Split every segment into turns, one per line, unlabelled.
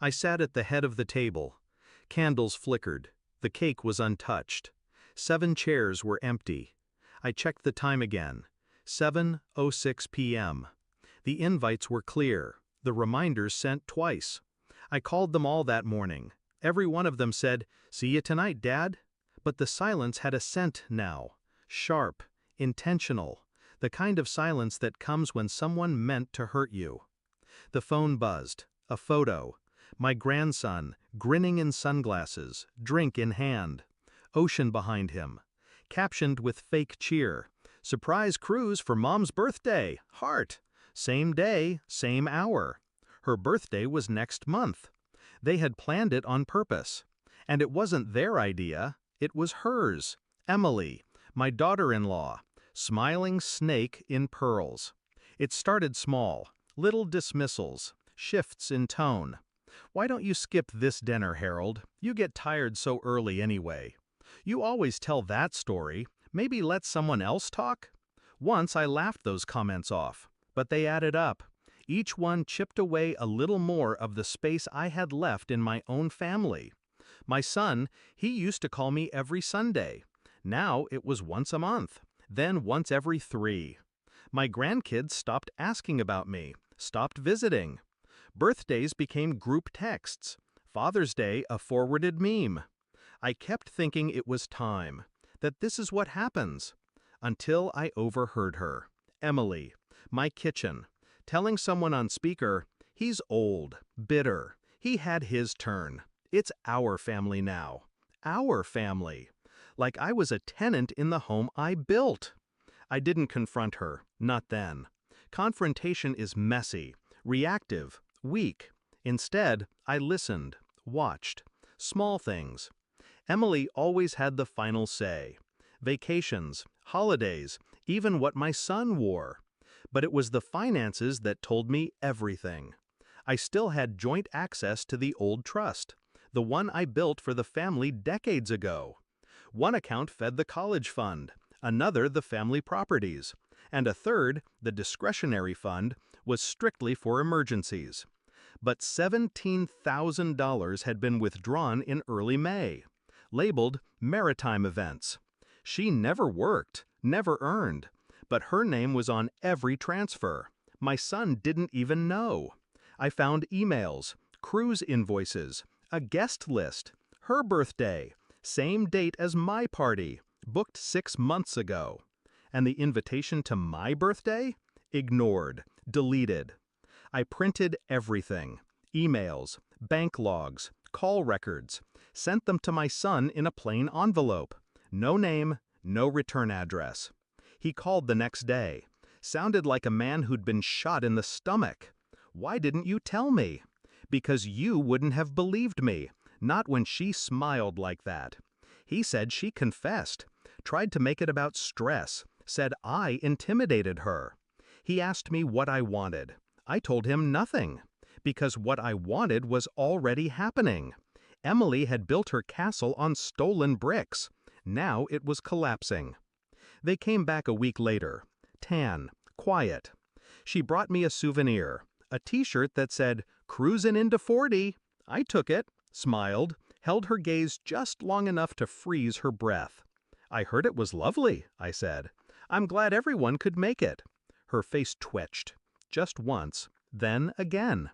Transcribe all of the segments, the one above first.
I sat at the head of the table. Candles flickered. The cake was untouched. 7 chairs were empty. I checked the time again. 7:06 p.m. The invites were clear. The reminders sent twice. I called them all that morning. Every one of them said, "See you tonight, Dad." But the silence had a scent now. Sharp, intentional. The kind of silence that comes when someone meant to hurt you. The phone buzzed. A photo. My grandson, grinning in sunglasses, drink in hand. Ocean behind him. Captioned with fake cheer. "Surprise cruise for Mom's birthday! Heart! Same day, same hour." Her birthday was next month. They had planned it on purpose. And it wasn't their idea, it was hers. Emily, my daughter-in-law. Smiling snake in pearls. It started small. Little dismissals. Shifts in tone. "Why don't you skip this dinner, Harold? You get tired so early anyway. You always tell that story. Maybe let someone else talk?" Once I laughed those comments off, but they added up. Each one chipped away a little more of the space I had left in my own family. My son, he used to call me every Sunday. Now it was once a month, then once every 3. My grandkids stopped asking about me, stopped visiting. Birthdays became group texts. Father's Day a forwarded meme. I kept thinking it was time, that this is what happens. Until I overheard her. Emily, my kitchen, telling someone on speaker, "He's old, bitter. He had his turn. It's our family now. Our family." Like I was a tenant in the home I built. I didn't confront her, not then. Confrontation is messy, reactive, weak. Instead, I listened, watched. Small things. Emily always had the final say. Vacations, holidays, even what my son wore. But it was the finances that told me everything. I still had joint access to the old trust, the one I built for the family decades ago. One account fed the college fund, another the family properties, and a third, the discretionary fund, was strictly for emergencies. But $17,000 had been withdrawn in early May, labeled maritime events. She never worked, never earned, but her name was on every transfer. My son didn't even know. I found emails, cruise invoices, a guest list, her birthday, same date as my party, booked 6 months ago. And the invitation to my birthday? Ignored, deleted. I printed everything, emails, bank logs, call records, sent them to my son in a plain envelope. No name, no return address. He called the next day. Sounded like a man who'd been shot in the stomach. "Why didn't you tell me?" "Because you wouldn't have believed me, not when she smiled like that." He said she confessed, tried to make it about stress, said I intimidated her. He asked me what I wanted. I told him nothing, because what I wanted was already happening. Emily had built her castle on stolen bricks. Now it was collapsing. They came back a week later, tan, quiet. She brought me a souvenir, a t-shirt that said, "Cruisin' into 40." I took it, smiled, held her gaze just long enough to freeze her breath. "I heard it was lovely," I said. "I'm glad everyone could make it." Her face twitched, just once, then again.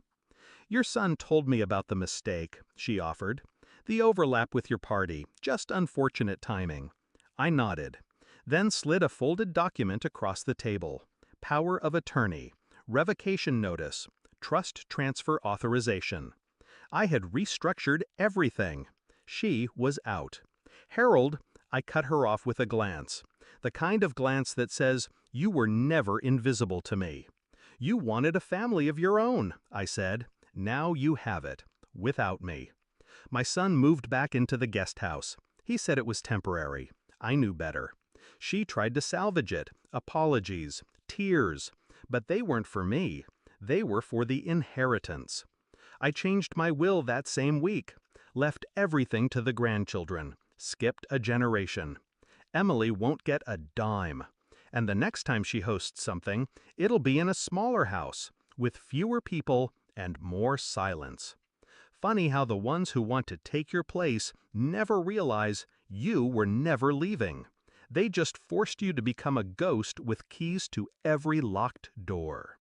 "Your son told me about the mistake," she offered. "The overlap with your party, just unfortunate timing." I nodded, then slid a folded document across the table. Power of attorney, revocation notice, trust transfer authorization. I had restructured everything. She was out. "Harold," I cut her off with a glance. The kind of glance that says, "You were never invisible to me." "You wanted a family of your own," I said. "Now you have it, without me." My son moved back into the guest house. He said it was temporary. I knew better. She tried to salvage it, apologies, tears, but they weren't for me. They were for the inheritance. I changed my will that same week, left everything to the grandchildren, skipped a generation. Emily won't get a dime. And the next time she hosts something, it'll be in a smaller house, with fewer people and more silence. Funny how the ones who want to take your place never realize you were never leaving. They just forced you to become a ghost with keys to every locked door.